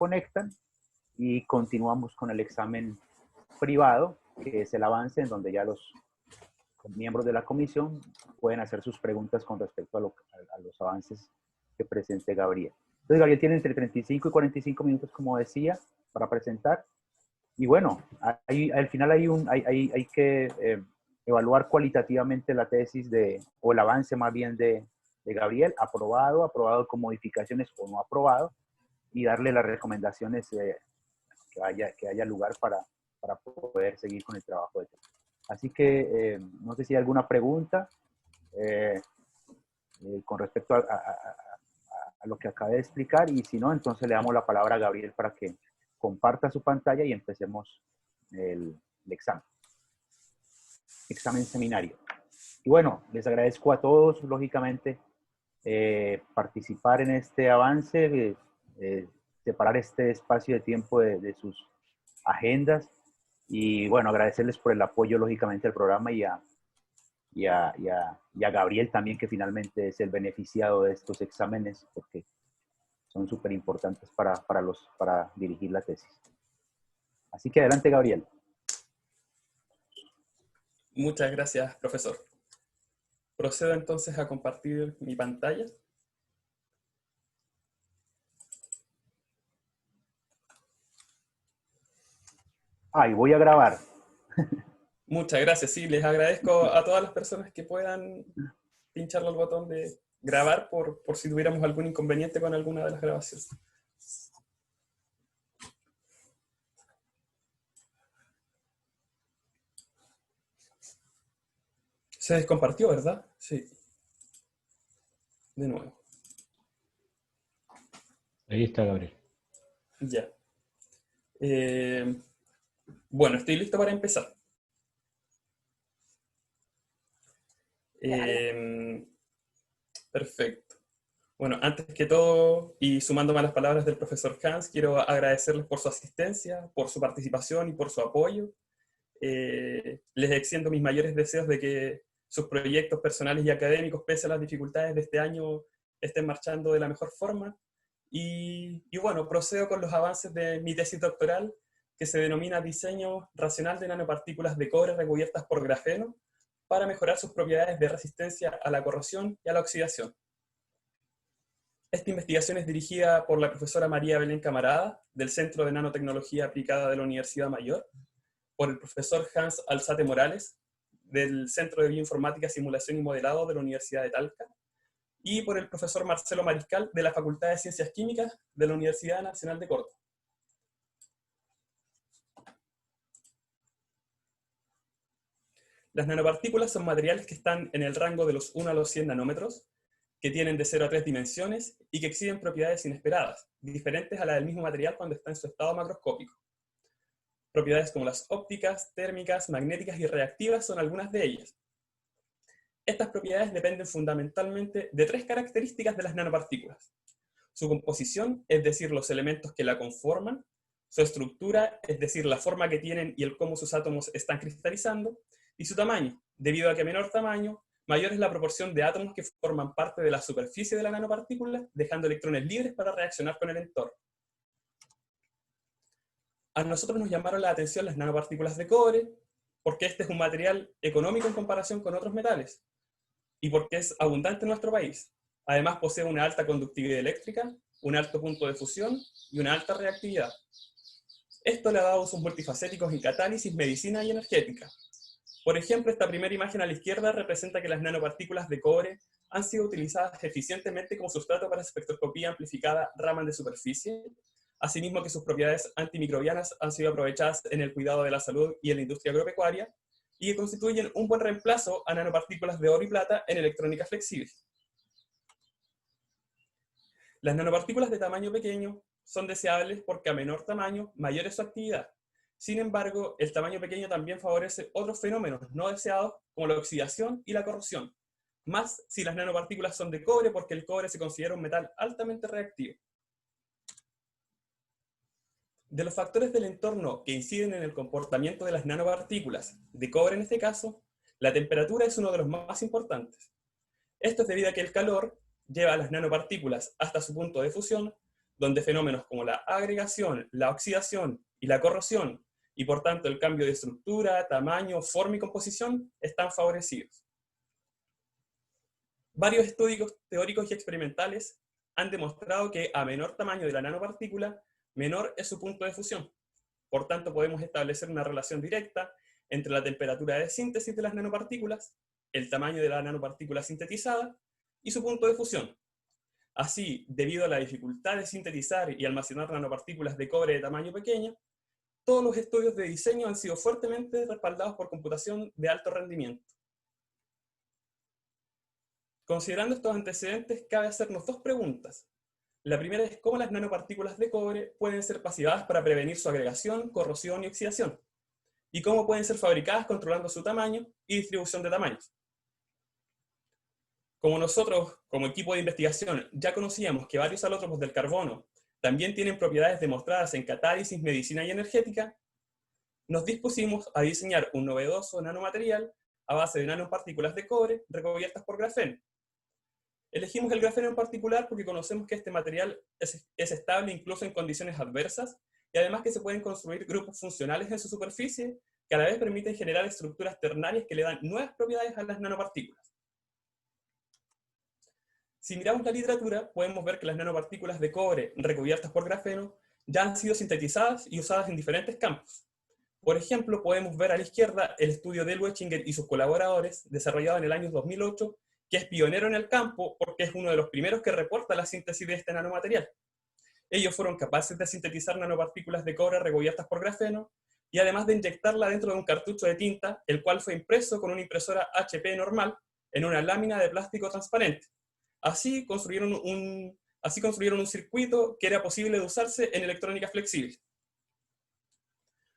conectan y continuamos con el examen privado, que es el avance en donde ya los miembros de la comisión pueden hacer sus preguntas con respecto a los avances que presente Gabriel. Entonces, Gabriel tiene entre 35 y 45 minutos, como decía, para presentar. Y bueno, al final hay que evaluar cualitativamente la tesis o el avance más bien de Gabriel, aprobado con modificaciones o no aprobado, y darle las recomendaciones que haya lugar para poder seguir con el trabajo de tesis. Así que no sé si hay alguna pregunta con respecto a lo que acabé de explicar, y si no, entonces le damos la palabra a Gabriel para que comparta su pantalla y empecemos el examen seminario. Y bueno, les agradezco a todos, lógicamente, participar en este avance, separar este espacio de tiempo de sus agendas, y bueno, agradecerles por el apoyo, lógicamente, al programa, y a Gabriel también, que finalmente es el beneficiado de estos exámenes, porque son súper importantes para dirigir la tesis. Así que adelante, Gabriel. Muchas gracias, profesor. Procedo entonces a compartir mi pantalla. Y voy a grabar. Muchas gracias. Sí, les agradezco a todas las personas que puedan pincharle al botón de grabar por si tuviéramos algún inconveniente con alguna de las grabaciones. Se descompartió, ¿verdad? Sí. De nuevo. Ahí está, Gabriel. Ya. Bueno, estoy listo para empezar. Perfecto. Bueno, antes que todo, y sumándome a las palabras del profesor Hans, quiero agradecerles por su asistencia, por su participación y por su apoyo. Les extiendo mis mayores deseos de que sus proyectos personales y académicos, pese a las dificultades de este año, estén marchando de la mejor forma. Y bueno, procedo con los avances de mi tesis doctoral, que se denomina Diseño Racional de Nanopartículas de Cobre Recubiertas por Grafeno para mejorar sus propiedades de resistencia a la corrosión y a la oxidación. Esta investigación es dirigida por la profesora María Belén Camarada, del Centro de Nanotecnología Aplicada de la Universidad Mayor, por el profesor Hans Alzate Morales, del Centro de Bioinformática, Simulación y Modelado de la Universidad de Talca, y por el profesor Marcelo Mariscal, de la Facultad de Ciencias Químicas de la Universidad Nacional de Córdoba. Las nanopartículas son materiales que están en el rango de los 1 a los 100 nanómetros, que tienen de 0 a 3 dimensiones y que exhiben propiedades inesperadas, diferentes a la del mismo material cuando está en su estado macroscópico. Propiedades como las ópticas, térmicas, magnéticas y reactivas son algunas de ellas. Estas propiedades dependen fundamentalmente de 3 características de las nanopartículas: su composición, es decir, los elementos que la conforman; su estructura, es decir, la forma que tienen y el cómo sus átomos están cristalizando; y su tamaño, debido a que a menor tamaño, mayor es la proporción de átomos que forman parte de la superficie de la nanopartícula, dejando electrones libres para reaccionar con el entorno. A nosotros nos llamaron la atención las nanopartículas de cobre, porque este es un material económico en comparación con otros metales, y porque es abundante en nuestro país. Además posee una alta conductividad eléctrica, un alto punto de fusión y una alta reactividad. Esto le ha dado usos multifacéticos en catálisis, medicina y energética. Por ejemplo, esta primera imagen a la izquierda representa que las nanopartículas de cobre han sido utilizadas eficientemente como sustrato para espectroscopía amplificada Raman de superficie, asimismo que sus propiedades antimicrobianas han sido aprovechadas en el cuidado de la salud y en la industria agropecuaria, y que constituyen un buen reemplazo a nanopartículas de oro y plata en electrónica flexible. Las nanopartículas de tamaño pequeño son deseables porque a menor tamaño, mayor es su actividad. Sin embargo, el tamaño pequeño también favorece otros fenómenos no deseados como la oxidación y la corrosión, más si las nanopartículas son de cobre, porque el cobre se considera un metal altamente reactivo. De los factores del entorno que inciden en el comportamiento de las nanopartículas, de cobre en este caso, la temperatura es uno de los más importantes. Esto es debido a que el calor lleva a las nanopartículas hasta su punto de fusión, donde fenómenos como la agregación, la oxidación y la corrosión, y por tanto el cambio de estructura, tamaño, forma y composición, están favorecidos. Varios estudios teóricos y experimentales han demostrado que a menor tamaño de la nanopartícula, menor es su punto de fusión. Por tanto, podemos establecer una relación directa entre la temperatura de síntesis de las nanopartículas, el tamaño de la nanopartícula sintetizada y su punto de fusión. Así, debido a la dificultad de sintetizar y almacenar nanopartículas de cobre de tamaño pequeño, todos los estudios de diseño han sido fuertemente respaldados por computación de alto rendimiento. Considerando estos antecedentes, cabe hacernos dos preguntas. La primera es cómo las nanopartículas de cobre pueden ser pasivadas para prevenir su agregación, corrosión y oxidación, y cómo pueden ser fabricadas controlando su tamaño y distribución de tamaños. Como nosotros, como equipo de investigación, ya conocíamos que varios alótropos del carbono también tienen propiedades demostradas en catálisis, medicina y energética, nos dispusimos a diseñar un novedoso nanomaterial a base de nanopartículas de cobre recubiertas por grafeno. Elegimos el grafeno en particular porque conocemos que este material es estable incluso en condiciones adversas, y además que se pueden construir grupos funcionales en su superficie que a la vez permiten generar estructuras ternarias que le dan nuevas propiedades a las nanopartículas. Si miramos la literatura, podemos ver que las nanopartículas de cobre recubiertas por grafeno ya han sido sintetizadas y usadas en diferentes campos. Por ejemplo, podemos ver a la izquierda el estudio de Luechinger y sus colaboradores, desarrollado en el año 2008, que es pionero en el campo porque es uno de los primeros que reporta la síntesis de este nanomaterial. Ellos fueron capaces de sintetizar nanopartículas de cobre recubiertas por grafeno, y además de inyectarla dentro de un cartucho de tinta, el cual fue impreso con una impresora HP normal en una lámina de plástico transparente. Así construyeron un circuito que era posible de usarse en electrónica flexible.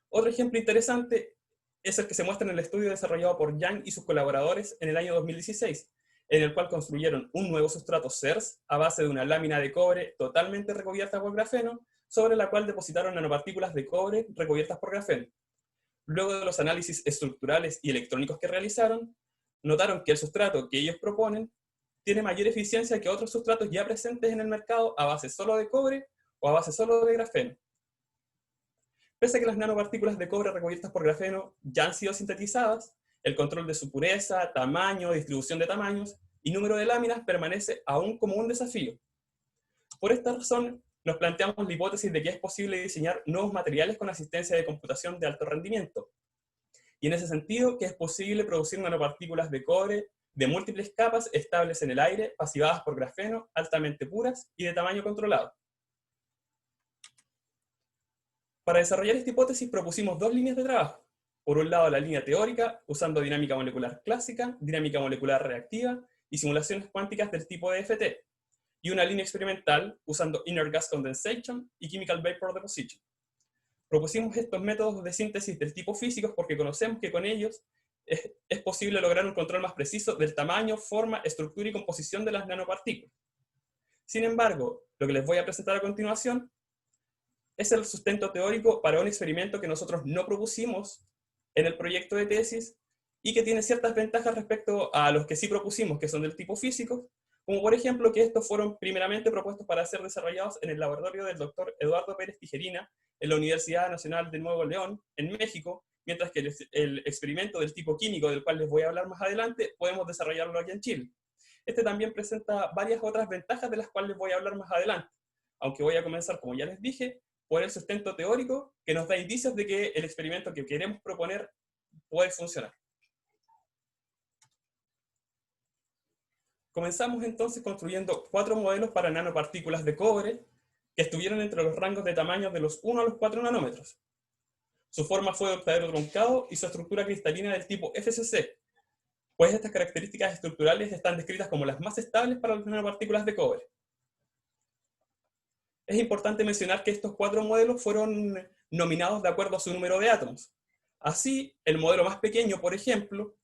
Otro ejemplo interesante es el que se muestra en el estudio desarrollado por Yang y sus colaboradores en el año 2016, en el cual construyeron un nuevo sustrato CERS a base de una lámina de cobre totalmente recubierta por grafeno, sobre la cual depositaron nanopartículas de cobre recubiertas por grafeno. Luego de los análisis estructurales y electrónicos que realizaron, notaron que el sustrato que ellos proponen tiene mayor eficiencia que otros sustratos ya presentes en el mercado a base solo de cobre o a base solo de grafeno. Pese a que las nanopartículas de cobre recubiertas por grafeno ya han sido sintetizadas, el control de su pureza, tamaño, distribución de tamaños y número de láminas permanece aún como un desafío. Por esta razón, nos planteamos la hipótesis de que es posible diseñar nuevos materiales con asistencia de computación de alto rendimiento. Y en ese sentido, que es posible producir nanopartículas de cobre de múltiples capas estables en el aire, pasivadas por grafeno, altamente puras y de tamaño controlado. Para desarrollar esta hipótesis propusimos dos líneas de trabajo. Por un lado, la línea teórica, usando dinámica molecular clásica, dinámica molecular reactiva y simulaciones cuánticas del tipo DFT. Y una línea experimental, usando Inner Gas Condensation y Chemical Vapor Deposition. Propusimos estos métodos de síntesis del tipo físicos porque conocemos que con ellos es posible lograr un control más preciso del tamaño, forma, estructura y composición de las nanopartículas. Sin embargo, lo que les voy a presentar a continuación es el sustento teórico para un experimento que nosotros no propusimos en el proyecto de tesis y que tiene ciertas ventajas respecto a los que sí propusimos, que son del tipo físico, como por ejemplo que estos fueron primeramente propuestos para ser desarrollados en el laboratorio del doctor Eduardo Pérez Tijerina en la Universidad Nacional de Nuevo León, en México, mientras que el experimento del tipo químico, del cual les voy a hablar más adelante, podemos desarrollarlo aquí en Chile. Este también presenta varias otras ventajas de las cuales les voy a hablar más adelante, aunque voy a comenzar, como ya les dije, por el sustento teórico que nos da indicios de que el experimento que queremos proponer puede funcionar. Comenzamos entonces construyendo 4 modelos para nanopartículas de cobre que estuvieron entre los rangos de tamaño de los 1 a los 4 nanómetros. Su forma fue de octadero truncado y su estructura cristalina del tipo FCC, pues estas características estructurales están descritas como las más estables para las nanopartículas de cobre. Es importante mencionar que estos 4 modelos fueron nominados de acuerdo a su número de átomos. Así, el modelo más pequeño, por ejemplo,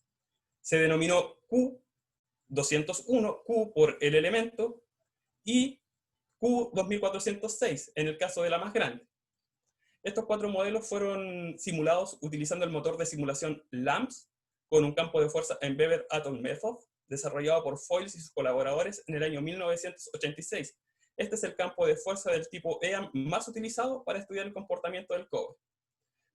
se denominó Q201, Q por el elemento, y Q2406 en el caso de la más grande. Estos 4 modelos fueron simulados utilizando el motor de simulación LAMMPS con un campo de fuerza Embedded Atom Method, desarrollado por Foils y sus colaboradores en el año 1986, Este es el campo de fuerza del tipo EAM más utilizado para estudiar el comportamiento del cobre.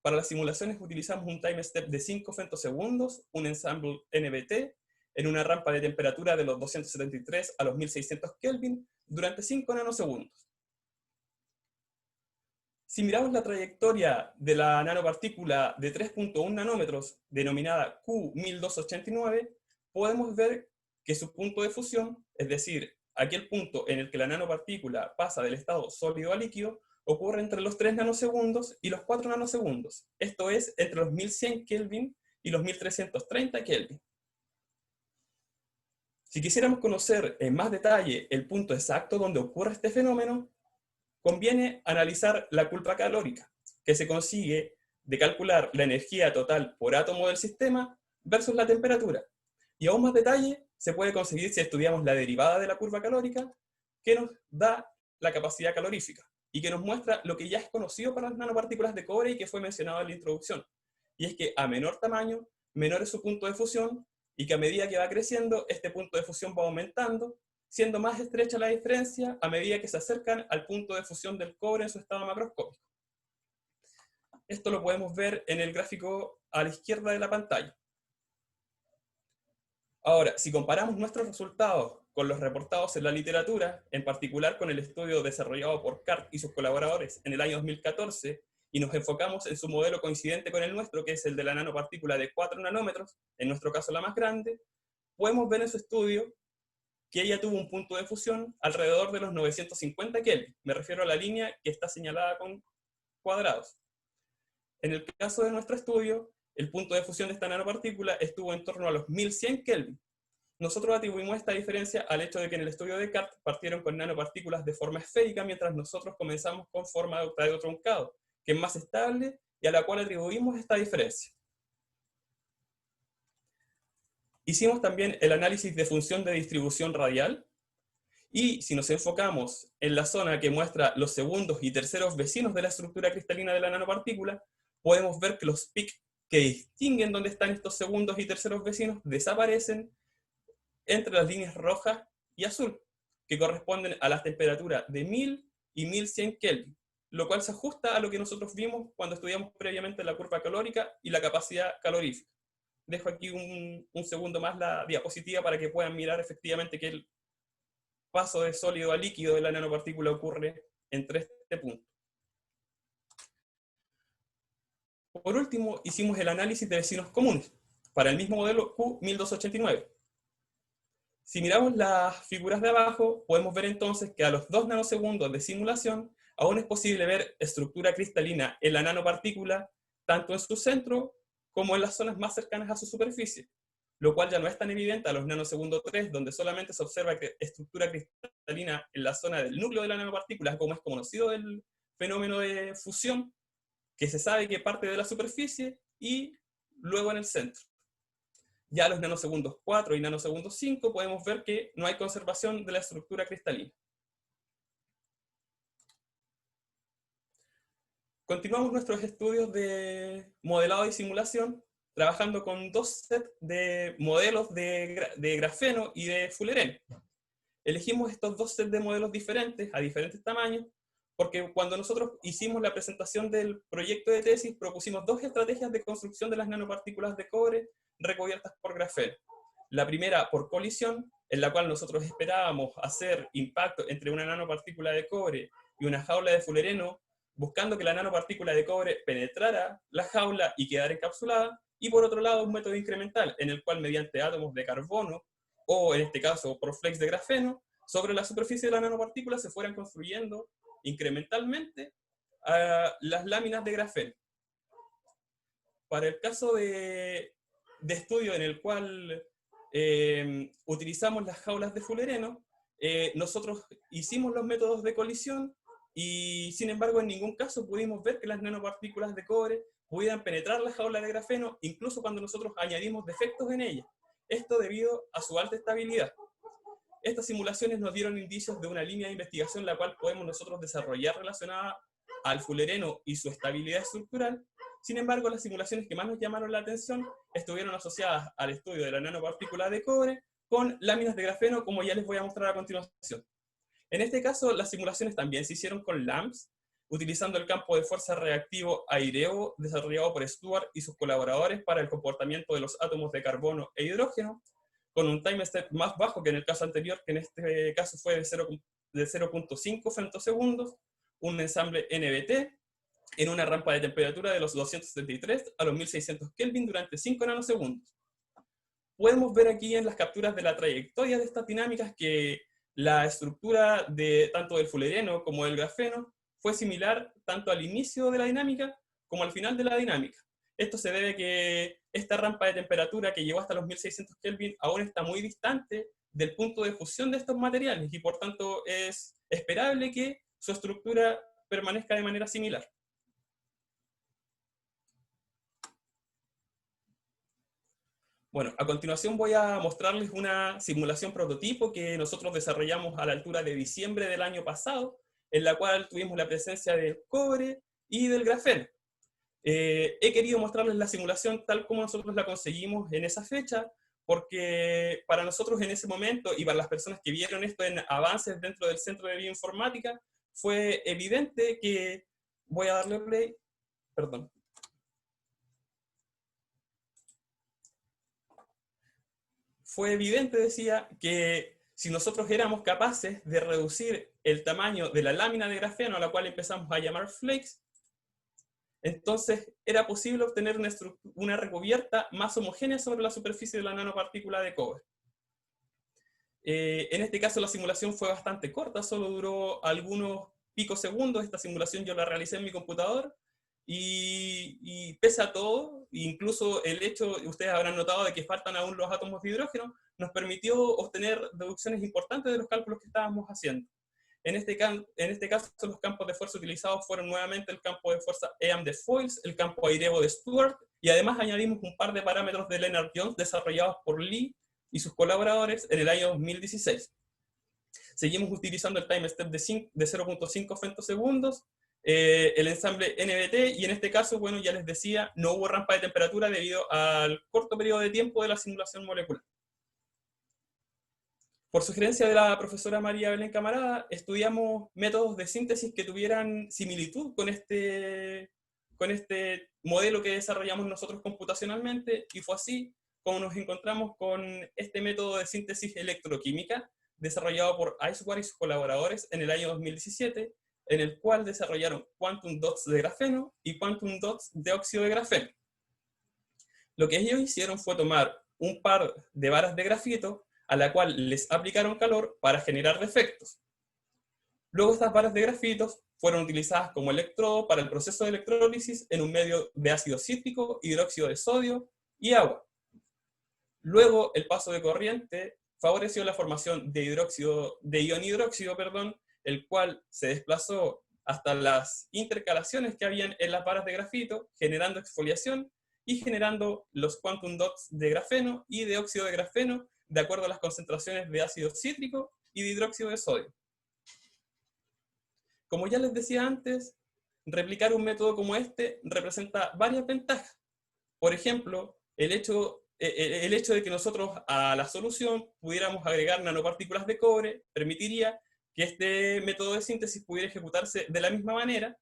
Para las simulaciones utilizamos un time step de 5 femtosegundos, un ensemble NBT, en una rampa de temperatura de los 273 a los 1600 Kelvin durante 5 nanosegundos. Si miramos la trayectoria de la nanopartícula de 3.1 nanómetros, denominada Q1289, podemos ver que su punto de fusión, es decir, aquel punto en el que la nanopartícula pasa del estado sólido a líquido, ocurre entre los 3 nanosegundos y los 4 nanosegundos. Esto es, entre los 1100 Kelvin y los 1330 Kelvin. Si quisiéramos conocer en más detalle el punto exacto donde ocurre este fenómeno, conviene analizar la curva calórica, que se consigue de calcular la energía total por átomo del sistema versus la temperatura. Y aún más detalle se puede conseguir si estudiamos la derivada de la curva calórica, que nos da la capacidad calorífica, y que nos muestra lo que ya es conocido para las nanopartículas de cobre y que fue mencionado en la introducción. Y es que a menor tamaño, menor es su punto de fusión, y que a medida que va creciendo, este punto de fusión va aumentando, siendo más estrecha la diferencia a medida que se acercan al punto de fusión del cobre en su estado macroscópico. Esto lo podemos ver en el gráfico a la izquierda de la pantalla. Ahora, si comparamos nuestros resultados con los reportados en la literatura, en particular con el estudio desarrollado por Cart y sus colaboradores en el año 2014, y nos enfocamos en su modelo coincidente con el nuestro, que es el de la nanopartícula de 4 nanómetros, en nuestro caso la más grande, podemos ver en su estudio que ella tuvo un punto de fusión alrededor de los 950 Kelvin. Me refiero a la línea que está señalada con cuadrados. En el caso de nuestro estudio, el punto de fusión de esta nanopartícula estuvo en torno a los 1100 Kelvin. Nosotros atribuimos esta diferencia al hecho de que en el estudio de Cart partieron con nanopartículas de forma esférica, mientras nosotros comenzamos con forma de octahedro truncado, que es más estable y a la cual atribuimos esta diferencia. Hicimos también el análisis de función de distribución radial, y si nos enfocamos en la zona que muestra los segundos y terceros vecinos de la estructura cristalina de la nanopartícula, podemos ver que los pics que distinguen dónde están estos segundos y terceros vecinos desaparecen entre las líneas rojas y azul, que corresponden a las temperaturas de 1000 y 1100 Kelvin, lo cual se ajusta a lo que nosotros vimos cuando estudiamos previamente la curva calórica y la capacidad calorífica. Dejo aquí un segundo más la diapositiva para que puedan mirar efectivamente que el paso de sólido a líquido de la nanopartícula ocurre entre este punto. Por último, hicimos el análisis de vecinos comunes para el mismo modelo Q1289. Si miramos las figuras de abajo, podemos ver entonces que a los 2 nanosegundos de simulación aún es posible ver estructura cristalina en la nanopartícula, tanto en su centro como en las zonas más cercanas a su superficie, lo cual ya no es tan evidente a los nanosegundos 3, donde solamente se observa que estructura cristalina en la zona del núcleo de la nanopartícula, como es conocido el fenómeno de fusión, que se sabe que parte de la superficie y luego en el centro. Ya a los nanosegundos 4 y nanosegundos 5 podemos ver que no hay conservación de la estructura cristalina. Continuamos nuestros estudios de modelado y simulación, trabajando con 2 sets de modelos de grafeno y de fulereno. Elegimos estos 2 sets de modelos diferentes, a diferentes tamaños, porque cuando nosotros hicimos la presentación del proyecto de tesis, propusimos 2 estrategias de construcción de las nanopartículas de cobre recubiertas por grafeno. La primera por colisión, en la cual nosotros esperábamos hacer impacto entre una nanopartícula de cobre y una jaula de fulereno, buscando que la nanopartícula de cobre penetrara la jaula y quedara encapsulada, y por otro lado un método incremental, en el cual mediante átomos de carbono, o en este caso por flex de grafeno, sobre la superficie de la nanopartícula se fueran construyendo incrementalmente las láminas de grafeno. Para el caso de estudio en el cual utilizamos las jaulas de fulereno, nosotros hicimos los métodos de colisión y sin embargo en ningún caso pudimos ver que las nanopartículas de cobre pudieran penetrar la jaula de grafeno, incluso cuando nosotros añadimos defectos en ella. Esto debido a su alta estabilidad. Estas simulaciones nos dieron indicios de una línea de investigación la cual podemos nosotros desarrollar relacionada al fulereno y su estabilidad estructural. Sin embargo, las simulaciones que más nos llamaron la atención estuvieron asociadas al estudio de la nanopartícula de cobre con láminas de grafeno, como ya les voy a mostrar a continuación. En este caso, las simulaciones también se hicieron con LAMMPS, utilizando el campo de fuerza reactivo aireo desarrollado por Stuart y sus colaboradores para el comportamiento de los átomos de carbono e hidrógeno, con un time step más bajo que en el caso anterior, que en este caso fue de 0.5 femtosegundos, un ensamble NBT, en una rampa de temperatura de los 273 a los 1600 Kelvin durante 5 nanosegundos. Podemos ver aquí en las capturas de la trayectoria de estas dinámicas que la estructura de tanto del fullereno como del grafeno fue similar tanto al inicio de la dinámica como al final de la dinámica. Esto se debe a que esta rampa de temperatura que llegó hasta los 1600 Kelvin aún está muy distante del punto de fusión de estos materiales y por tanto es esperable que su estructura permanezca de manera similar. Bueno, a continuación voy a mostrarles una simulación prototipo que nosotros desarrollamos a la altura de diciembre del año pasado, en la cual tuvimos la presencia del cobre y del grafeno. He querido mostrarles la simulación tal como nosotros la conseguimos en esa fecha, porque para nosotros en ese momento, y para las personas que vieron esto en avances dentro del Centro de Bioinformática, fue evidente que... Voy a darle play, perdón. Fue evidente, decía, que si nosotros éramos capaces de reducir el tamaño de la lámina de grafeno, a la cual empezamos a llamar flakes, entonces era posible obtener una recubierta más homogénea sobre la superficie de la nanopartícula de cobre. En este caso la simulación fue bastante corta, solo duró algunos picosegundos. Esta simulación yo la realicé en mi computador, y pese a todo, incluso el hecho, ustedes habrán notado, de que faltan aún los átomos de hidrógeno, nos permitió obtener deducciones importantes de los cálculos que estábamos haciendo. En este caso, los campos de fuerza utilizados fueron nuevamente el campo de fuerza EAM de Foils, el campo aireo de Stuart, y además añadimos un par de parámetros de Lennard-Jones desarrollados por Lee y sus colaboradores en el año 2016. Seguimos utilizando el time step de 0.5 femtosegundos, el ensamble NBT, y en este caso, bueno, ya les decía, no hubo rampa de temperatura debido al corto periodo de tiempo de la simulación molecular. Por sugerencia de la profesora María Belén Camarada, estudiamos métodos de síntesis que tuvieran similitud con este modelo que desarrollamos nosotros computacionalmente, y fue así como nos encontramos con este método de síntesis electroquímica desarrollado por Iceware y sus colaboradores en el año 2017, en el cual desarrollaron quantum dots de grafeno y quantum dots de óxido de grafeno. Lo que ellos hicieron fue tomar un par de varas de grafito a la cual les aplicaron calor para generar defectos. Luego estas varas de grafitos fueron utilizadas como electrodo para el proceso de electrólisis en un medio de ácido cítrico, hidróxido de sodio y agua. Luego el paso de corriente favoreció la formación de ion hidróxido, el cual se desplazó hasta las intercalaciones que habían en las varas de grafito, generando exfoliación y generando los quantum dots de grafeno y de óxido de grafeno, de acuerdo a las concentraciones de ácido cítrico y de hidróxido de sodio. Como ya les decía antes, replicar un método como este representa varias ventajas. Por ejemplo, el hecho de que nosotros a la solución pudiéramos agregar nanopartículas de cobre permitiría que este método de síntesis pudiera ejecutarse de la misma manera,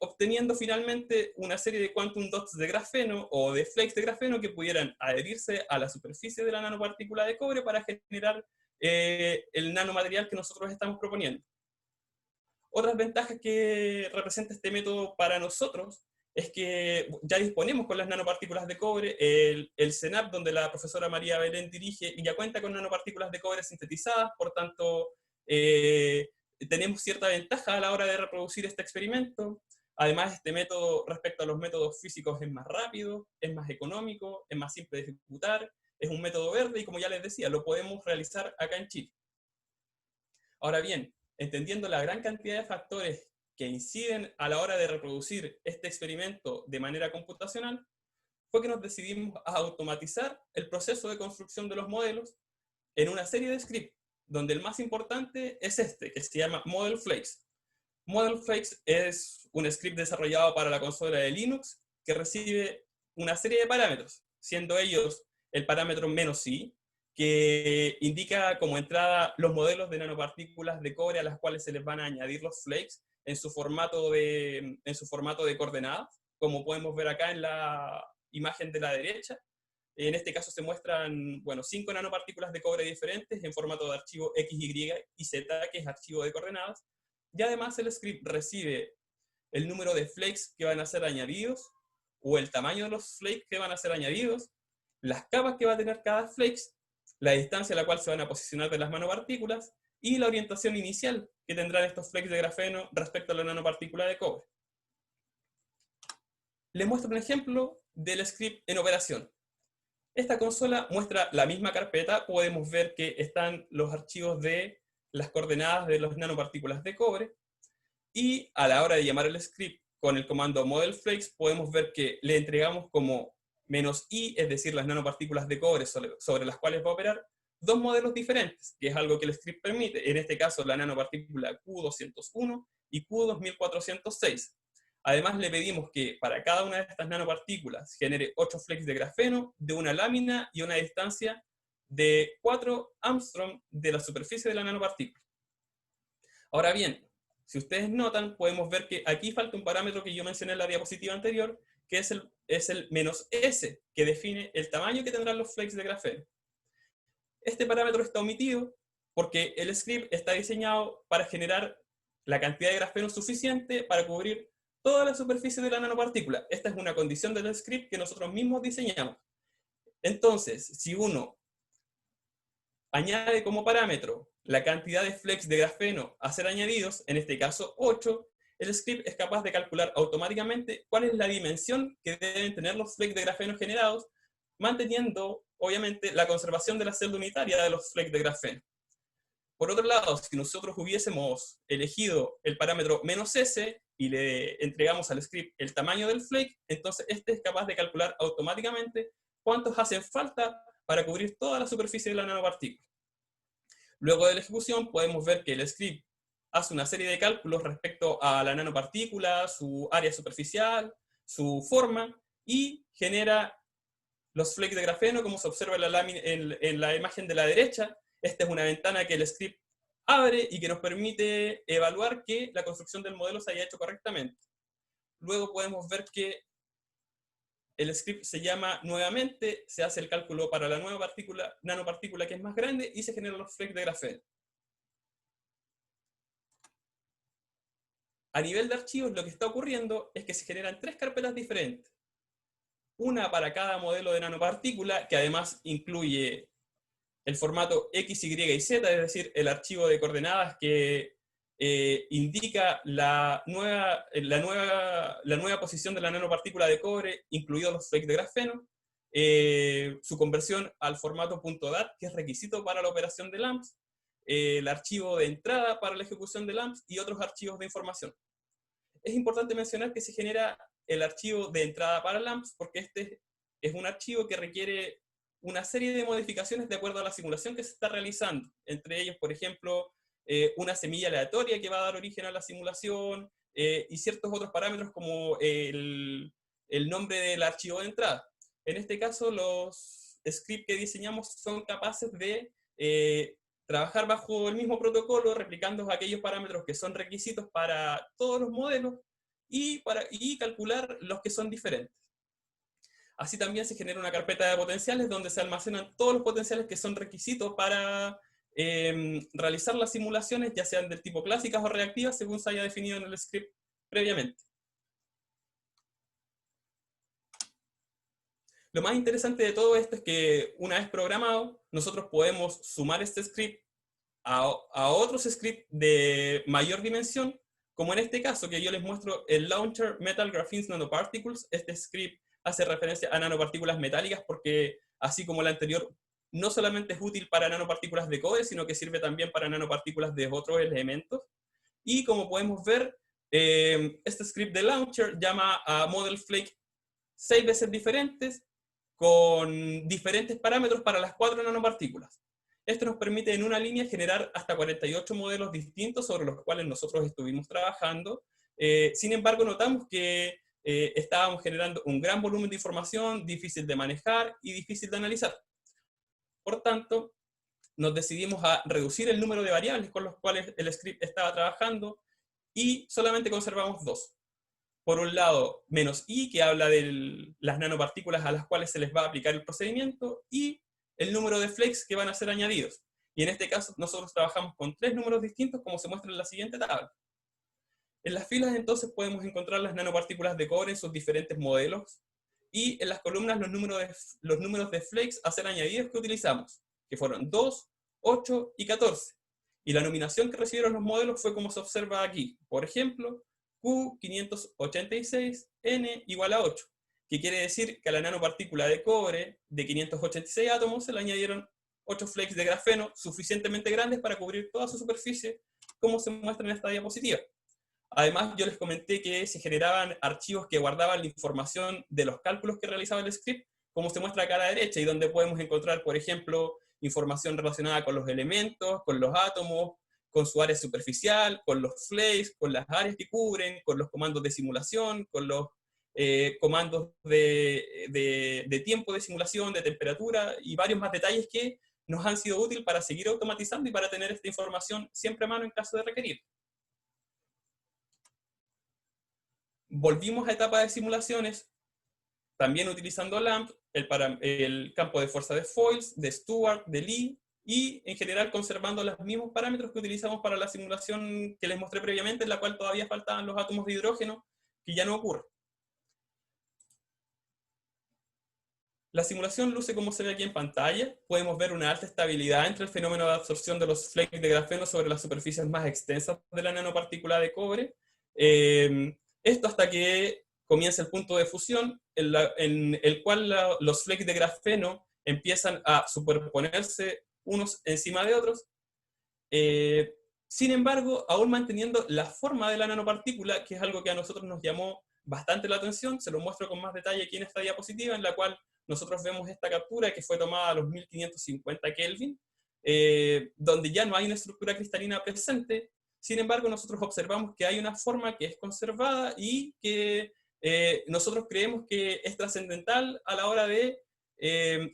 obteniendo finalmente una serie de quantum dots de grafeno o de flakes de grafeno que pudieran adherirse a la superficie de la nanopartícula de cobre para generar el nanomaterial que nosotros estamos proponiendo. Otras ventajas que representa este método para nosotros es que ya disponemos con las nanopartículas de cobre. El CENAP, donde la profesora María Belén dirige, ya cuenta con nanopartículas de cobre sintetizadas, por tanto, tenemos cierta ventaja a la hora de reproducir este experimento. Además, este método, respecto a los métodos físicos, es más rápido, es más económico, es más simple de ejecutar, es un método verde, y como ya les decía, lo podemos realizar acá en Chile. Ahora bien, entendiendo la gran cantidad de factores que inciden a la hora de reproducir este experimento de manera computacional, fue que nos decidimos a automatizar el proceso de construcción de los modelos en una serie de scripts, donde el más importante es este, que se llama Model Flakes. Model Flakes es un script desarrollado para la consola de Linux que recibe una serie de parámetros, siendo ellos el parámetro -i, que indica como entrada los modelos de nanopartículas de cobre a las cuales se les van a añadir los flakes en su formato de coordenadas, como podemos ver acá en la imagen de la derecha. En este caso se muestran, bueno, 5 nanopartículas de cobre diferentes en formato de archivo X, Y y Z, que es archivo de coordenadas. Y además el script recibe el número de flakes que van a ser añadidos, o el tamaño de los flakes que van a ser añadidos, las capas que va a tener cada flake, la distancia a la cual se van a posicionar de las nanopartículas, y la orientación inicial que tendrán estos flakes de grafeno respecto a la nanopartícula de cobre. Les muestro un ejemplo del script en operación. Esta consola muestra la misma carpeta, podemos ver que están los archivos de las coordenadas de las nanopartículas de cobre, y a la hora de llamar el script con el comando modelFlakes, podemos ver que le entregamos como "-i", es decir, las nanopartículas de cobre sobre las cuales va a operar, dos modelos diferentes, que es algo que el script permite, en este caso la nanopartícula Q201 y Q2406. Además le pedimos que para cada una de estas nanopartículas genere 8 flakes de grafeno de una lámina y una distancia de 4 Armstrong de la superficie de la nanopartícula. Ahora bien, si ustedes notan, podemos ver que aquí falta un parámetro que yo mencioné en la diapositiva anterior, que es el "-s", que define el tamaño que tendrán los flakes de grafeno. Este parámetro está omitido porque el script está diseñado para generar la cantidad de grafeno suficiente para cubrir toda la superficie de la nanopartícula. Esta es una condición del script que nosotros mismos diseñamos. Entonces, si uno añade como parámetro la cantidad de flakes de grafeno a ser añadidos, en este caso 8, el script es capaz de calcular automáticamente cuál es la dimensión que deben tener los flakes de grafeno generados, manteniendo, obviamente, la conservación de la celda unitaria de los flakes de grafeno. Por otro lado, si nosotros hubiésemos elegido el parámetro "-s" y le entregamos al script el tamaño del flake, entonces este es capaz de calcular automáticamente cuántos hacen falta para cubrir toda la superficie de la nanopartícula. Luego de la ejecución podemos ver que el script hace una serie de cálculos respecto a la nanopartícula, su área superficial, su forma, y genera los flakes de grafeno, como se observa en la imagen de la derecha. Esta es una ventana que el script abre y que nos permite evaluar que la construcción del modelo se haya hecho correctamente. Luego podemos ver que el script se llama nuevamente, se hace el cálculo para la nueva nanopartícula que es más grande y se generan los flakes de grafeno. A nivel de archivos, lo que está ocurriendo es que se generan 3 carpetas diferentes. Una para cada modelo de nanopartícula, que además incluye el formato X, Y y Z, es decir, el archivo de coordenadas que indica la nueva posición de la nanopartícula de cobre, incluidos los flakes de grafeno, su conversión al formato .dat, que es requisito para la operación de LAMMPS, el archivo de entrada para la ejecución de LAMMPS y otros archivos de información. Es importante mencionar que se genera el archivo de entrada para LAMMPS porque este es un archivo que requiere una serie de modificaciones de acuerdo a la simulación que se está realizando. Entre ellos, por ejemplo, una semilla aleatoria que va a dar origen a la simulación, y ciertos otros parámetros como el nombre del archivo de entrada. En este caso, los scripts que diseñamos son capaces de trabajar bajo el mismo protocolo, replicando aquellos parámetros que son requisitos para todos los modelos y calcular los que son diferentes. Así también se genera una carpeta de potenciales donde se almacenan todos los potenciales que son requisitos para realizar las simulaciones, ya sean del tipo clásicas o reactivas, según se haya definido en el script previamente. Lo más interesante de todo esto es que una vez programado, nosotros podemos sumar este script a otros scripts de mayor dimensión, como en este caso que yo les muestro el Launcher Metal Graphene Nanoparticles. Este script hace referencia a nanopartículas metálicas porque, así como el anterior, no solamente es útil para nanopartículas de cobre, sino que sirve también para nanopartículas de otros elementos. Y como podemos ver, este script de Launcher llama a modelFlake 6 veces diferentes, con diferentes parámetros para las 4 nanopartículas. Esto nos permite en una línea generar hasta 48 modelos distintos sobre los cuales nosotros estuvimos trabajando. Sin embargo, notamos que estábamos generando un gran volumen de información, difícil de manejar y difícil de analizar. Por tanto, nos decidimos a reducir el número de variables con los cuales el script estaba trabajando y solamente conservamos dos. Por un lado, menos i, que habla de las nanopartículas a las cuales se les va a aplicar el procedimiento, y el número de flakes que van a ser añadidos. Y en este caso, nosotros trabajamos con 3 números distintos, como se muestra en la siguiente tabla. En las filas, entonces, podemos encontrar las nanopartículas de cobre en sus diferentes modelos, y en las columnas los números de flakes a ser añadidos que utilizamos, que fueron 2, 8 y 14. Y la nominación que recibieron los modelos fue como se observa aquí. Por ejemplo, Q586, N igual a 8, que quiere decir que a la nanopartícula de cobre de 586 átomos se le añadieron 8 flakes de grafeno suficientemente grandes para cubrir toda su superficie, como se muestra en esta diapositiva. Además, yo les comenté que se generaban archivos que guardaban la información de los cálculos que realizaba el script, como se muestra acá a la derecha, y donde podemos encontrar, por ejemplo, información relacionada con los elementos, con los átomos, con su área superficial, con los flakes, con las áreas que cubren, con los comandos de simulación, con los comandos de tiempo de simulación, de temperatura, y varios más detalles que nos han sido útiles para seguir automatizando y para tener esta información siempre a mano en caso de requerir. Volvimos a etapa de simulaciones, también utilizando LAMP, el campo de fuerza de Foils, de Stewart, de Lee, y en general conservando los mismos parámetros que utilizamos para la simulación que les mostré previamente, en la cual todavía faltaban los átomos de hidrógeno, que ya no ocurre. La simulación luce como se ve aquí en pantalla. Podemos ver una alta estabilidad entre el fenómeno de absorción de los flakes de grafeno sobre las superficies más extensas de la nanopartícula de cobre. Esto hasta que comienza el punto de fusión, en el cual los flakes de grafeno empiezan a superponerse unos encima de otros. Sin embargo, aún manteniendo la forma de la nanopartícula, que es algo que a nosotros nos llamó bastante la atención. Se lo muestro con más detalle aquí en esta diapositiva, en la cual nosotros vemos esta captura que fue tomada a los 1550 Kelvin, donde ya no hay una estructura cristalina presente. Sin embargo, nosotros observamos que hay una forma que es conservada y que nosotros creemos que es trascendental a la hora de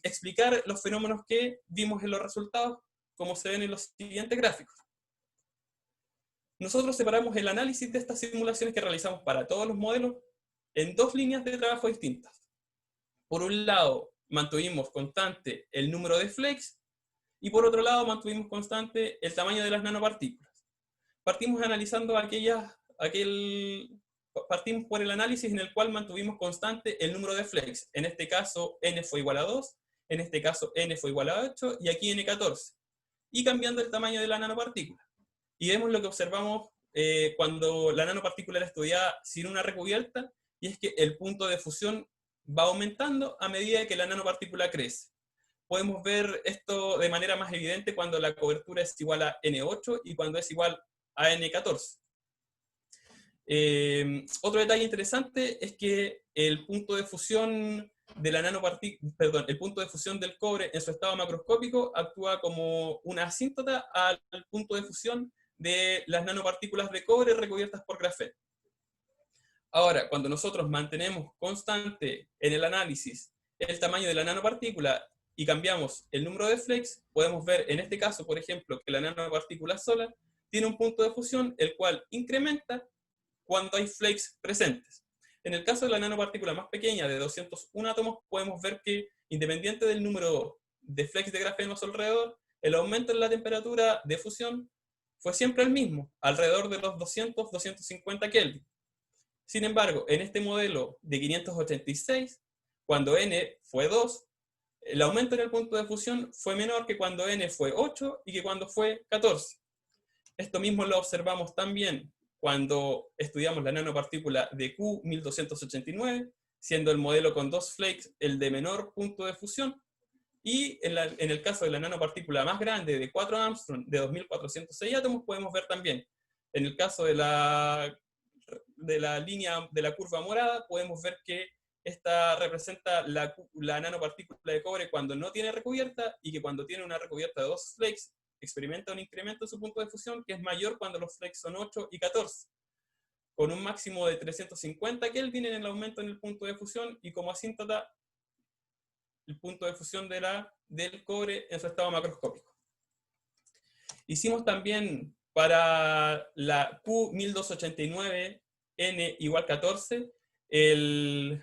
explicar los fenómenos que vimos en los resultados, como se ven en los siguientes gráficos. Nosotros separamos el análisis de estas simulaciones que realizamos para todos los modelos en dos líneas de trabajo distintas. Por un lado, mantuvimos constante el número de flakes, y por otro lado, mantuvimos constante el tamaño de las nanopartículas. Partimos analizando partimos por el análisis en el cual mantuvimos constante el número de flakes. En este caso, n fue igual a 2, en este caso, n fue igual a 8, y aquí n14. Y cambiando el tamaño de la nanopartícula. Y vemos lo que observamos cuando la nanopartícula era estudiada sin una recubierta, y es que el punto de fusión va aumentando a medida que la nanopartícula crece. Podemos ver esto de manera más evidente cuando la cobertura es igual a N8 y cuando es igual a N14. Otro detalle interesante es que el punto de fusión de la el punto de fusión del cobre en su estado macroscópico actúa como una asíntota al punto de fusión de las nanopartículas de cobre recubiertas por grafeno. Ahora, cuando nosotros mantenemos constante en el análisis el tamaño de la nanopartícula y cambiamos el número de flakes, podemos ver en este caso, por ejemplo, que la nanopartícula sola tiene un punto de fusión el cual incrementa cuando hay flakes presentes. En el caso de la nanopartícula más pequeña, de 201 átomos, podemos ver que, independiente del número de flakes de grafeno a su alrededor, el aumento en la temperatura de fusión fue siempre el mismo, alrededor de los 200-250 Kelvin. Sin embargo, en este modelo de 586, cuando n fue 2, el aumento en el punto de fusión fue menor que cuando n fue 8 y que cuando fue 14. Esto mismo lo observamos también cuando estudiamos la nanopartícula de Q1289, siendo el modelo con 2 flakes el de menor punto de fusión, y en el caso de la nanopartícula más grande de 4 Armstrong de 2406 átomos, podemos ver también, en el caso de la línea de la curva morada, podemos ver que esta representa la nanopartícula de cobre cuando no tiene recubierta, y que cuando tiene una recubierta de 2 flakes, experimenta un incremento en su punto de fusión que es mayor cuando los flakes son 8 y 14, con un máximo de 350 Kelvin en el aumento en el punto de fusión, y como asíntota el punto de fusión del cobre en su estado macroscópico. Hicimos también para la Q1289N igual 14 el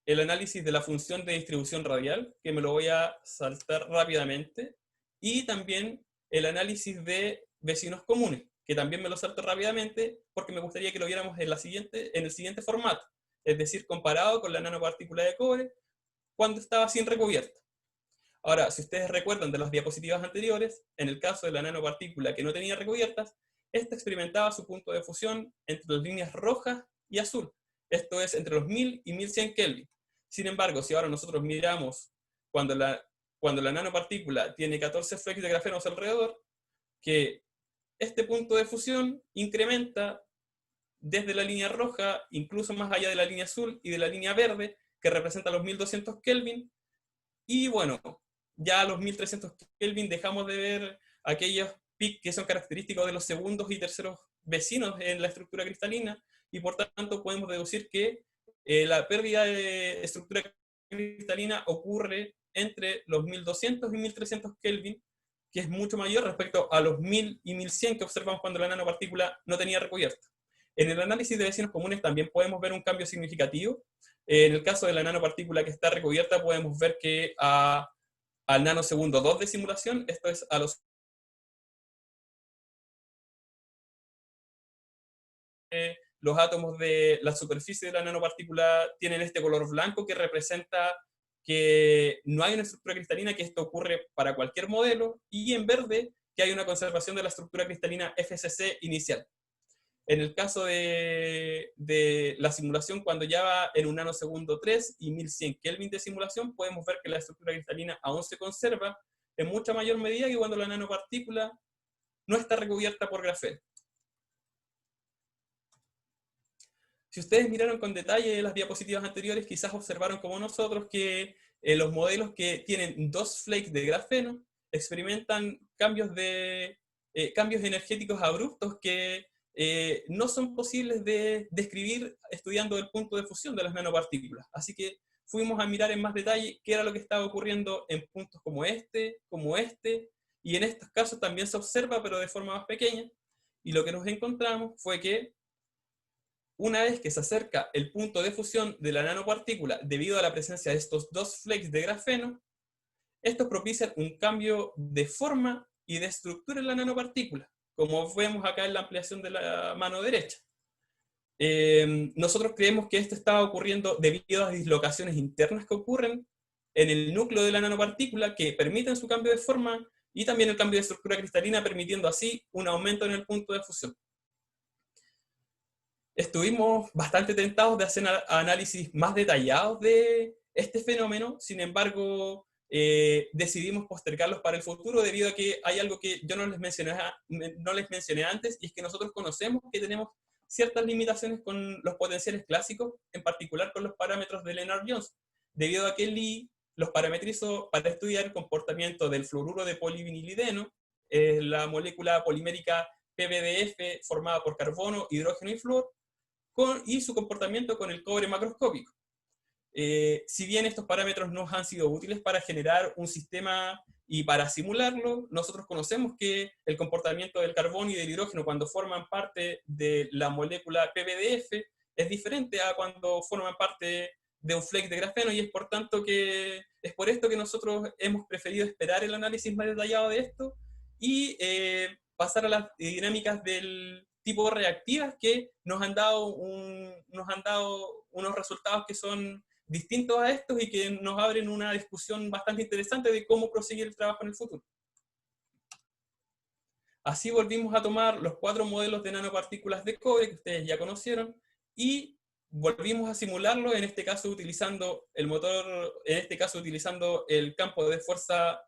análisis de la función de distribución radial, que me lo voy a saltar rápidamente, y también el análisis de vecinos comunes, que también me lo salto rápidamente porque me gustaría que lo viéramos en el siguiente formato, es decir, comparado con la nanopartícula de cobre cuando estaba sin recubierta. Ahora, si ustedes recuerdan de las diapositivas anteriores, en el caso de la nanopartícula que no tenía recubiertas, esta experimentaba su punto de fusión entre las líneas rojas y azul, esto es entre los 1000 y 1100 Kelvin. Sin embargo, si ahora nosotros miramos cuando la nanopartícula tiene 14 flecks de grafenos alrededor, que este punto de fusión incrementa desde la línea roja, incluso más allá de la línea azul y de la línea verde, que representa los 1200 Kelvin, y bueno, ya a los 1300 Kelvin dejamos de ver aquellos pics que son característicos de los segundos y terceros vecinos en la estructura cristalina, y por tanto podemos deducir que la pérdida de estructura cristalina ocurre entre los 1200 y 1300 Kelvin, que es mucho mayor respecto a los 1000 y 1100 que observamos cuando la nanopartícula no tenía recubierta. En el análisis de vecinos comunes también podemos ver un cambio significativo. En el caso de la nanopartícula que está recubierta, podemos ver que al nanosegundo 2 de simulación, esto es a los átomos de la superficie de la nanopartícula tienen este color blanco que representa que no hay una estructura cristalina, que esto ocurre para cualquier modelo, y en verde que hay una conservación de la estructura cristalina FCC inicial. En el caso de la simulación, cuando ya va en un nanosegundo 3 y 1100 Kelvin de simulación, podemos ver que la estructura cristalina aún se conserva en mucha mayor medida que cuando la nanopartícula no está recubierta por grafeno. Si ustedes miraron con detalle las diapositivas anteriores, quizás observaron como nosotros que los modelos que tienen 2 flakes de grafeno experimentan cambios energéticos abruptos que no son posibles de describir estudiando el punto de fusión de las nanopartículas. Así que fuimos a mirar en más detalle qué era lo que estaba ocurriendo en puntos como este, y en estos casos también se observa, pero de forma más pequeña, y lo que nos encontramos fue que una vez que se acerca el punto de fusión de la nanopartícula debido a la presencia de estos 2 flakes de grafeno, estos propician un cambio de forma y de estructura en la nanopartícula, como vemos acá en la ampliación de la mano derecha. Nosotros creemos que esto estaba ocurriendo debido a dislocaciones internas que ocurren en el núcleo de la nanopartícula que permiten su cambio de forma y también el cambio de estructura cristalina, permitiendo así un aumento en el punto de fusión. Estuvimos bastante tentados de hacer análisis más detallados de este fenómeno, sin embargo, decidimos postergarlos para el futuro debido a que hay algo que yo no les mencioné antes, y es que nosotros conocemos que tenemos ciertas limitaciones con los potenciales clásicos, en particular con los parámetros de Lennard-Jones, debido a que Lee los parametrizó para estudiar el comportamiento del fluoruro de polivinilideno, la molécula polimérica PBDF formada por carbono, hidrógeno y flúor, y su comportamiento con el cobre macroscópico. Si bien estos parámetros nos han sido útiles para generar un sistema y para simularlo, nosotros conocemos que el comportamiento del carbono y del hidrógeno cuando forman parte de la molécula PBDF es diferente a cuando forman parte de un flake de grafeno, y es por esto que nosotros hemos preferido esperar el análisis más detallado de esto y pasar a las dinámicas del tipo reactivas que nos han dado unos resultados que son distintos a estos y que nos abren una discusión bastante interesante de cómo proseguir el trabajo en el futuro. Así volvimos a tomar los 4 modelos de nanopartículas de cobre que ustedes ya conocieron y volvimos a simularlo, en este caso utilizando el motor, en este caso utilizando el campo de fuerza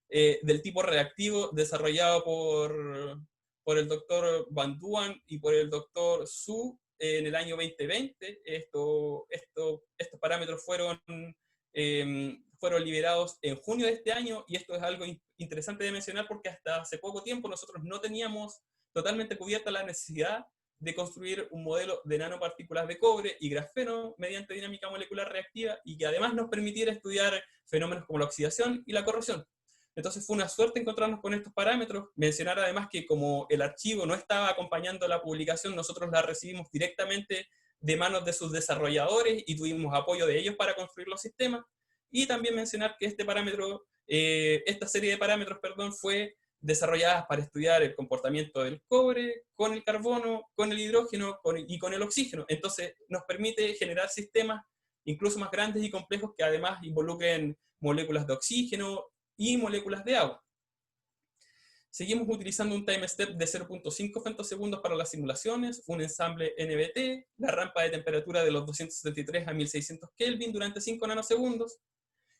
del tipo reactivo desarrollado por el doctor Van Duan y por el doctor Su en el año 2020. Estos parámetros fueron liberados en junio de este año, y esto es algo interesante de mencionar porque hasta hace poco tiempo nosotros no teníamos totalmente cubierta la necesidad de construir un modelo de nanopartículas de cobre y grafeno mediante dinámica molecular reactiva y que además nos permitiera estudiar fenómenos como la oxidación y la corrosión. Entonces fue una suerte encontrarnos con estos parámetros. Mencionar además que como el archivo no estaba acompañando la publicación, nosotros la recibimos directamente de manos de sus desarrolladores y tuvimos apoyo de ellos para construir los sistemas. Y también mencionar que esta serie de parámetros, fue desarrollada para estudiar el comportamiento del cobre con el carbono, con el hidrógeno y con el oxígeno. Entonces nos permite generar sistemas incluso más grandes y complejos que además involucren moléculas de oxígeno y moléculas de agua. Seguimos utilizando un time step de 0.5 femtosegundos para las simulaciones, un ensamble NBT, la rampa de temperatura de los 273 a 1600 Kelvin durante 5 nanosegundos,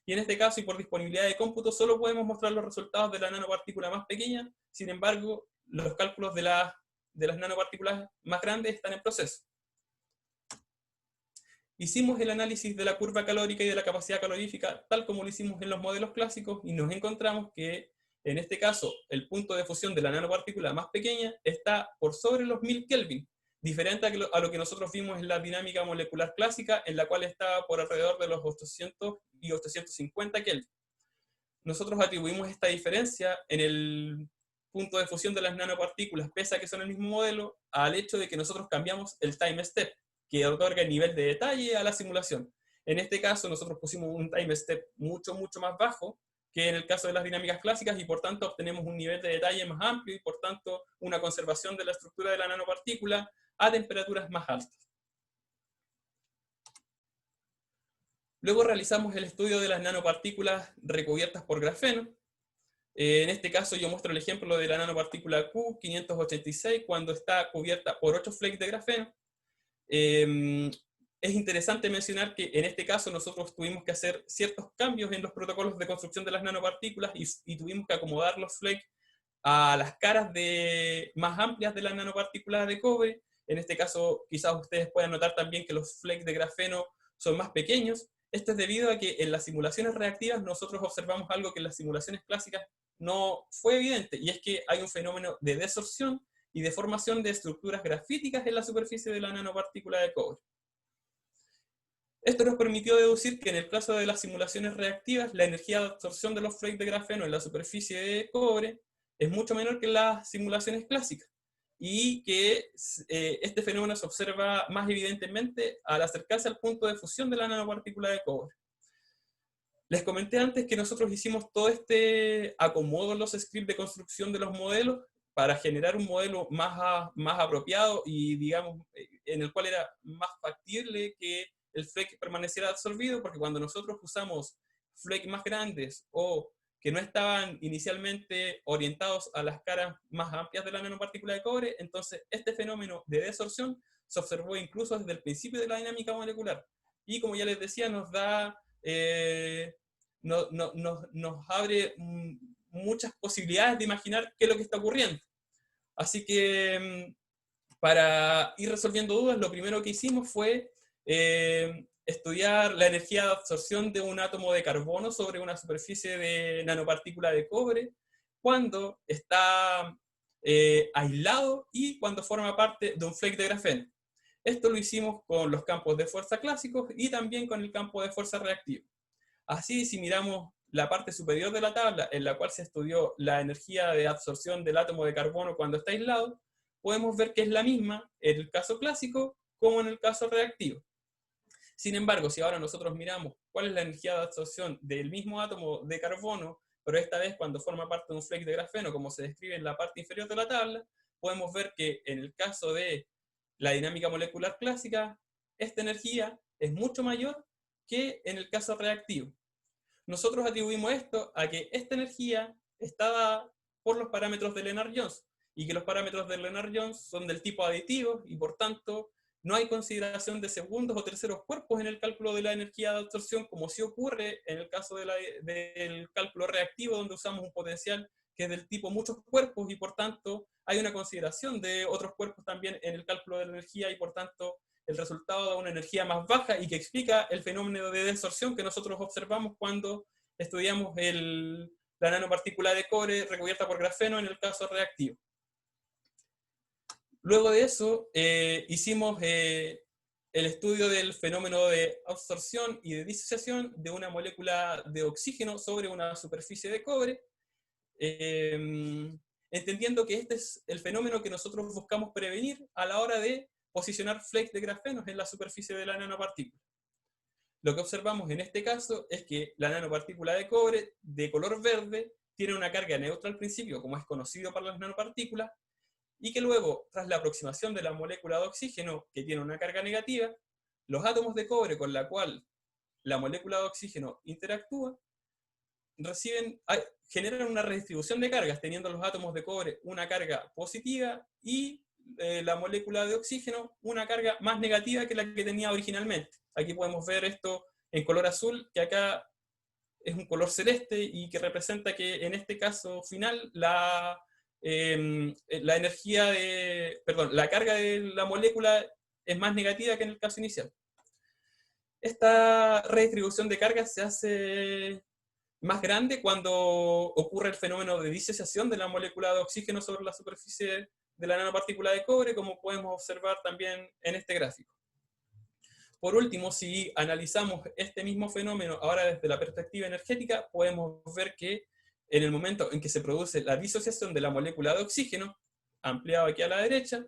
y en este caso, y por disponibilidad de cómputo, solo podemos mostrar los resultados de la nanopartícula más pequeña. Sin embargo, los cálculos de las nanopartículas más grandes están en proceso. Hicimos el análisis de la curva calórica y de la capacidad calorífica, tal como lo hicimos en los modelos clásicos, y nos encontramos que, en este caso, el punto de fusión de la nanopartícula más pequeña está por sobre los 1000 Kelvin, diferente a lo que nosotros vimos en la dinámica molecular clásica, en la cual estaba por alrededor de los 800 y 850 Kelvin. Nosotros atribuimos esta diferencia en el punto de fusión de las nanopartículas, pese a que son el mismo modelo, al hecho de que nosotros cambiamos el time step, que otorga el nivel de detalle a la simulación. En este caso, nosotros pusimos un time step mucho más bajo que en el caso de las dinámicas clásicas, y por tanto obtenemos un nivel de detalle más amplio y por tanto una conservación de la estructura de la nanopartícula a temperaturas más altas. Luego realizamos el estudio de las nanopartículas recubiertas por grafeno. En este caso yo muestro el ejemplo de la nanopartícula Q586 cuando está cubierta por 8 flakes de grafeno. Es interesante mencionar que en este caso nosotros tuvimos que hacer ciertos cambios en los protocolos de construcción de las nanopartículas y tuvimos que acomodar los flakes a las caras más amplias de las nanopartículas de cobre. En este caso quizás ustedes puedan notar también que los flakes de grafeno son más pequeños. Esto es debido a que en las simulaciones reactivas nosotros observamos algo que en las simulaciones clásicas no fue evidente, y es que hay un fenómeno de desorción y de formación de estructuras grafíticas en la superficie de la nanopartícula de cobre. Esto nos permitió deducir que en el caso de las simulaciones reactivas, la energía de absorción de los flakes de grafeno en la superficie de cobre es mucho menor que en las simulaciones clásicas, y que este fenómeno se observa más evidentemente al acercarse al punto de fusión de la nanopartícula de cobre. Les comenté antes que nosotros hicimos todo este acomodo en los scripts de construcción de los modelos para generar un modelo más apropiado y, digamos, en el cual era más factible que el flake permaneciera absorbido, porque cuando nosotros usamos flakes más grandes o que no estaban inicialmente orientados a las caras más amplias de la nanopartícula de cobre, entonces este fenómeno de desorción se observó incluso desde el principio de la dinámica molecular. Y como ya les decía, nos abre muchas posibilidades de imaginar qué es lo que está ocurriendo. Así que para ir resolviendo dudas, lo primero que hicimos fue estudiar la energía de absorción de un átomo de carbono sobre una superficie de nanopartícula de cobre cuando está aislado y cuando forma parte de un flake de grafeno. Esto lo hicimos con los campos de fuerza clásicos y también con el campo de fuerza reactivo. Así, si miramos la parte superior de la tabla, en la cual se estudió la energía de absorción del átomo de carbono cuando está aislado, podemos ver que es la misma en el caso clásico como en el caso reactivo. Sin embargo, si ahora nosotros miramos cuál es la energía de absorción del mismo átomo de carbono, pero esta vez cuando forma parte de un flake de grafeno, como se describe en la parte inferior de la tabla, podemos ver que en el caso de la dinámica molecular clásica, esta energía es mucho mayor que en el caso reactivo. Nosotros atribuimos esto a que esta energía está dada por los parámetros de Lennard-Jones, y que los parámetros de Lennard-Jones son del tipo aditivo, y por tanto no hay consideración de segundos o terceros cuerpos en el cálculo de la energía de absorción, como sí ocurre en el caso del cálculo reactivo, donde usamos un potencial que es del tipo muchos cuerpos, y por tanto hay una consideración de otros cuerpos también en el cálculo de la energía, y por tanto el resultado da una energía más baja y que explica el fenómeno de desorción que nosotros observamos cuando estudiamos la nanopartícula de cobre recubierta por grafeno en el caso reactivo. Luego de eso, hicimos el estudio del fenómeno de absorción y de disociación de una molécula de oxígeno sobre una superficie de cobre, entendiendo que este es el fenómeno que nosotros buscamos prevenir a la hora de posicionar flakes de grafenos en la superficie de la nanopartícula. Lo que observamos en este caso es que la nanopartícula de cobre de color verde tiene una carga neutra al principio, como es conocido para las nanopartículas, y que luego, tras la aproximación de la molécula de oxígeno, que tiene una carga negativa, los átomos de cobre con la cual la molécula de oxígeno interactúa, generan una redistribución de cargas, teniendo los átomos de cobre una carga positiva y la molécula de oxígeno una carga más negativa que la que tenía originalmente. Aquí podemos ver esto en color azul, que acá es un color celeste y que representa que en este caso final la energía la carga de la molécula es más negativa que en el caso inicial. Esta redistribución de cargas se hace más grande cuando ocurre el fenómeno de disociación de la molécula de oxígeno sobre la superficie de la nanopartícula de cobre, como podemos observar también en este gráfico. Por último, si analizamos este mismo fenómeno ahora desde la perspectiva energética, podemos ver que en el momento en que se produce la disociación de la molécula de oxígeno, ampliado aquí a la derecha,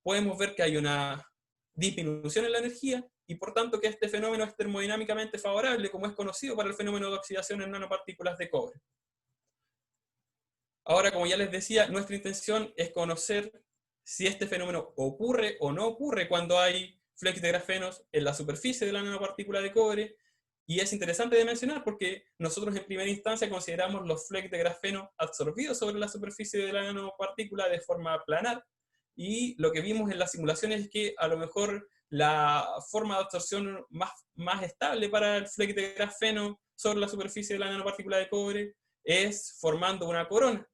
podemos ver que hay una disminución en la energía, y por tanto que este fenómeno es termodinámicamente favorable, como es conocido para el fenómeno de oxidación en nanopartículas de cobre. Ahora, como ya les decía, nuestra intención es conocer si este fenómeno ocurre o no ocurre cuando hay flakes de grafenos en la superficie de la nanopartícula de cobre, y es interesante de mencionar porque nosotros en primera instancia consideramos los flakes de grafeno absorbidos sobre la superficie de la nanopartícula de forma planar, y lo que vimos en las simulaciones es que a lo mejor la forma de absorción más estable para el flake de grafeno sobre la superficie de la nanopartícula de cobre es formando una corona,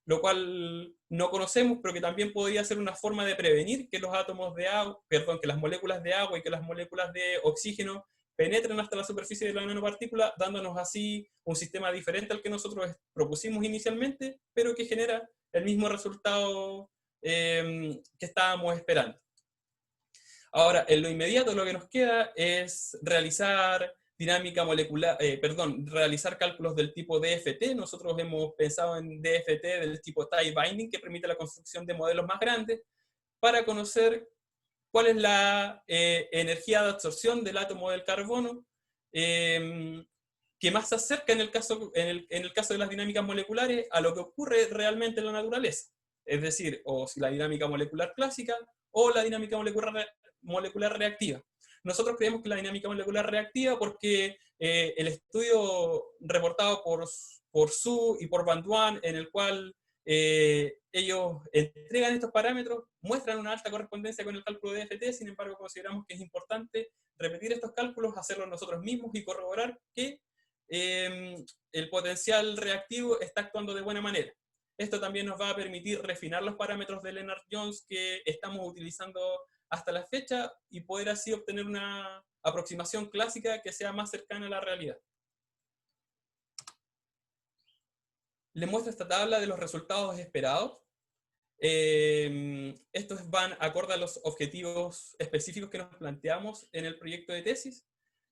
lo cual no conocemos, pero que también podría ser una forma de prevenir que los átomos de agua, que las moléculas de agua y que las moléculas de oxígeno penetren hasta la superficie de la nanopartícula, dándonos así un sistema diferente al que nosotros propusimos inicialmente, pero que genera el mismo resultado que estábamos esperando. Ahora, en lo inmediato lo que nos queda es realizar realizar cálculos del tipo DFT. Nosotros hemos pensado en DFT del tipo tie binding, que permite la construcción de modelos más grandes, para conocer cuál es la energía de absorción del átomo del carbono, que más se acerca en el caso de las dinámicas moleculares a lo que ocurre realmente en la naturaleza. Es decir, o si la dinámica molecular clásica o la dinámica molecular reactiva. Nosotros creemos que la dinámica molecular reactiva porque el estudio reportado por Su y por Van Duan, en el cual ellos entregan estos parámetros, muestran una alta correspondencia con el cálculo de DFT. Sin embargo, consideramos que es importante repetir estos cálculos, hacerlos nosotros mismos y corroborar que el potencial reactivo está actuando de buena manera. Esto también nos va a permitir refinar los parámetros de Lennard-Jones que estamos utilizando hasta la fecha y poder así obtener una aproximación clásica que sea más cercana a la realidad. Les muestro esta tabla de los resultados esperados. Estos van acorde a los objetivos específicos que nos planteamos en el proyecto de tesis.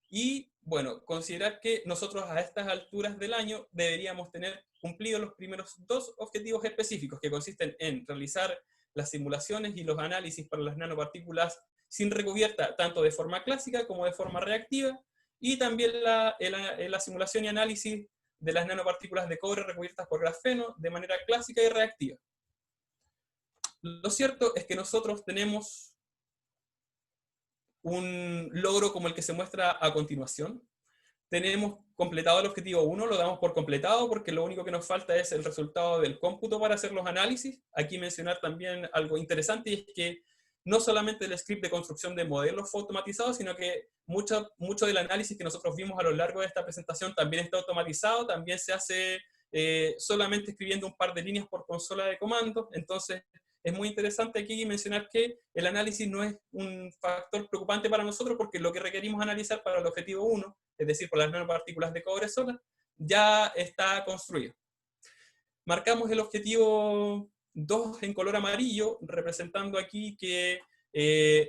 Y bueno, considerar que nosotros a estas alturas del año deberíamos tener cumplidos los primeros dos objetivos específicos, que consisten en realizar las simulaciones y los análisis para las nanopartículas sin recubierta, tanto de forma clásica como de forma reactiva, y también la simulación y análisis de las nanopartículas de cobre recubiertas por grafeno de manera clásica y reactiva. Lo cierto es que nosotros tenemos un logro como el que se muestra a continuación. Tenemos completado el objetivo 1, lo damos por completado porque lo único que nos falta es el resultado del cómputo para hacer los análisis. Aquí mencionar también algo interesante, y es que no solamente el script de construcción de modelos fue automatizado, sino que mucho del análisis que nosotros vimos a lo largo de esta presentación también está automatizado, también se hace solamente escribiendo un par de líneas por consola de comandos. Entonces es muy interesante aquí mencionar que el análisis no es un factor preocupante para nosotros, porque lo que requerimos analizar para el objetivo 1, es decir, por las nanopartículas de cobre solas, ya está construido. Marcamos el objetivo 2 en color amarillo, representando aquí que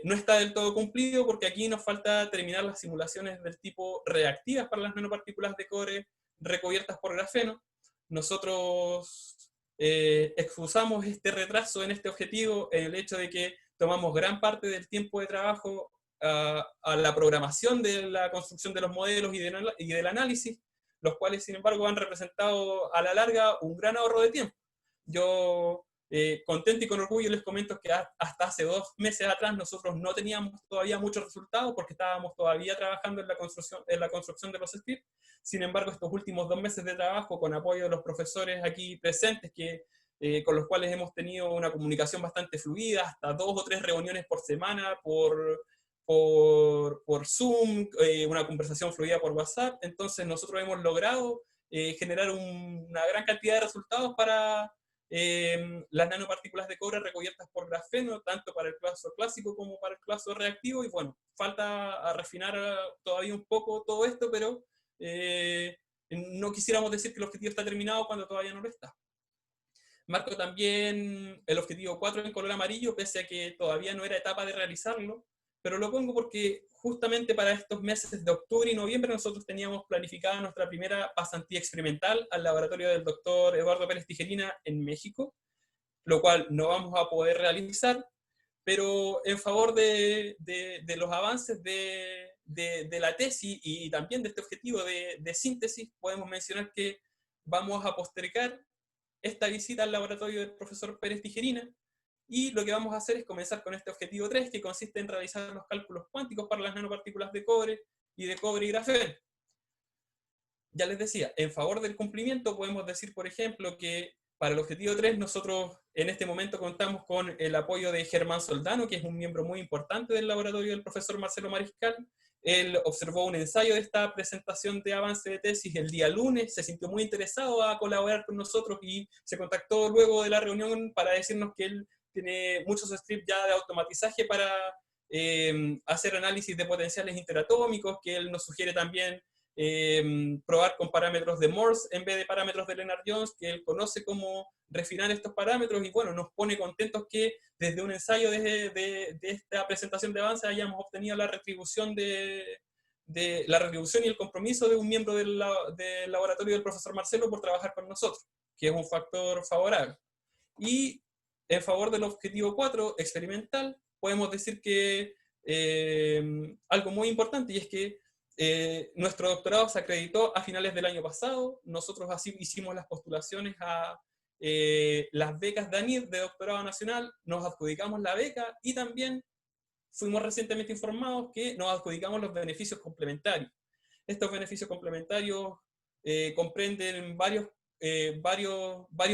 no está del todo cumplido, porque aquí nos falta terminar las simulaciones del tipo reactivas para las nanopartículas de cobre recubiertas por grafeno. Nosotros excusamos este retraso en este objetivo en el hecho de que tomamos gran parte del tiempo de trabajo a la programación de la construcción de los modelos y del análisis, los cuales, sin embargo, han representado a la larga un gran ahorro de tiempo. Yo, contento y con orgullo, les comento que hasta hace 2 meses atrás nosotros no teníamos todavía muchos resultados porque estábamos todavía trabajando en la construcción de los scripts. Sin embargo, estos últimos 2 meses de trabajo, con apoyo de los profesores aquí presentes, con los cuales hemos tenido una comunicación bastante fluida, hasta 2 o 3 reuniones por semana, por Zoom, una conversación fluida por WhatsApp. Entonces nosotros hemos logrado generar una gran cantidad de resultados para las nanopartículas de cobre recubiertas por grafeno, tanto para el claso clásico como para el claso reactivo. Y bueno, falta a refinar todavía un poco todo esto, pero no quisiéramos decir que el objetivo está terminado cuando todavía no lo está. Marco también el objetivo 4 en color amarillo, pese a que todavía no era etapa de realizarlo, pero lo pongo porque justamente para estos meses de octubre y noviembre nosotros teníamos planificada nuestra primera pasantía experimental al laboratorio del doctor Eduardo Pérez Tijerina en México, lo cual no vamos a poder realizar, pero en favor de los avances de la tesis y también de este objetivo de síntesis, podemos mencionar que vamos a postergar esta visita al laboratorio del profesor Pérez Tijerina, y lo que vamos a hacer es comenzar con este objetivo 3, que consiste en realizar los cálculos cuánticos para las nanopartículas de cobre y grafeno. Ya les decía, en favor del cumplimiento podemos decir, por ejemplo, que para el objetivo 3 nosotros en este momento contamos con el apoyo de Germán Soldano, que es un miembro muy importante del laboratorio del profesor Marcelo Mariscal. Él observó un ensayo de esta presentación de avance de tesis el día lunes, se sintió muy interesado a colaborar con nosotros y se contactó luego de la reunión para decirnos que él tiene muchos scripts ya de automatizaje para hacer análisis de potenciales interatómicos, que él nos sugiere también probar con parámetros de Morse en vez de parámetros de Lennard-Jones, que él conoce cómo refinar estos parámetros, y bueno, nos pone contentos que desde un ensayo de esta presentación de avance hayamos obtenido la retribución y el compromiso de un miembro del laboratorio del profesor Marcelo por trabajar con nosotros, que es un factor favorable. Y en favor del objetivo 4, experimental, podemos decir que algo muy importante, y es que nuestro doctorado se acreditó a finales del año pasado. Nosotros así hicimos las postulaciones a las becas DANID de doctorado nacional, nos adjudicamos la beca y también fuimos recientemente informados que nos adjudicamos los beneficios complementarios. Estos beneficios complementarios comprenden varios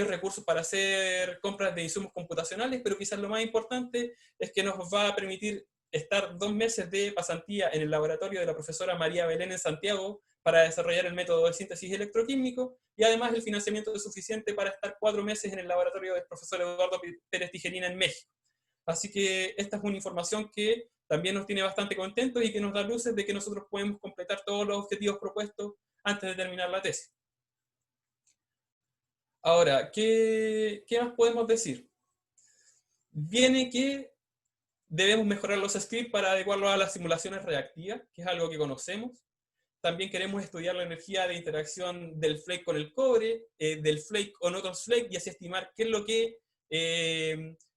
recursos para hacer compras de insumos computacionales, pero quizás lo más importante es que nos va a permitir estar 2 meses de pasantía en el laboratorio de la profesora María Belén en Santiago para desarrollar el método de síntesis electroquímico, y además el financiamiento es suficiente para estar 4 meses en el laboratorio del profesor Eduardo Pérez Tijerina en México. Así que esta es una información que también nos tiene bastante contentos y que nos da luces de que nosotros podemos completar todos los objetivos propuestos antes de terminar la tesis. Ahora, ¿qué más podemos decir? Viene que debemos mejorar los scripts para adecuarlos a las simulaciones reactivas, que es algo que conocemos. También queremos estudiar la energía de interacción del flake con el cobre, del flake con otros flake, y así estimar qué es lo que,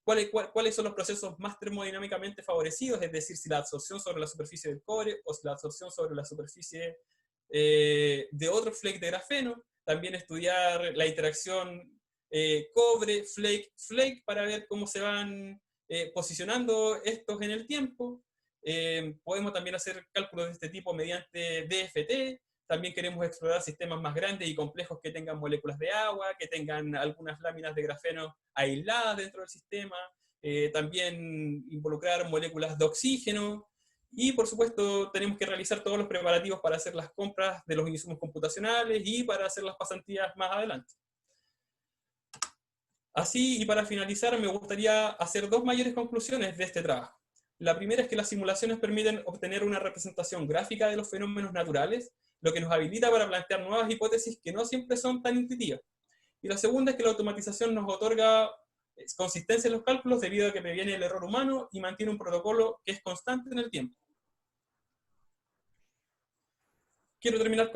cuáles son los procesos más termodinámicamente favorecidos, es decir, si la absorción sobre la superficie del cobre o si la absorción sobre la superficie de otro flake de grafeno. También estudiar la interacción cobre, flake, flake, para ver cómo se van posicionando estos en el tiempo. Podemos también hacer cálculos de este tipo mediante DFT. También queremos explorar sistemas más grandes y complejos que tengan moléculas de agua, que tengan algunas láminas de grafeno aisladas dentro del sistema. También involucrar moléculas de oxígeno. Y por supuesto tenemos que realizar todos los preparativos para hacer las compras de los insumos computacionales y para hacer las pasantías más adelante. Así, y para finalizar, me gustaría hacer 2 mayores conclusiones de este trabajo. La primera es que las simulaciones permiten obtener una representación gráfica de los fenómenos naturales, lo que nos habilita para plantear nuevas hipótesis que no siempre son tan intuitivas. Y la segunda es que la automatización nos otorga Es consistencia en los cálculos debido a que previene el error humano y mantiene un protocolo que es constante en el tiempo. Quiero terminar con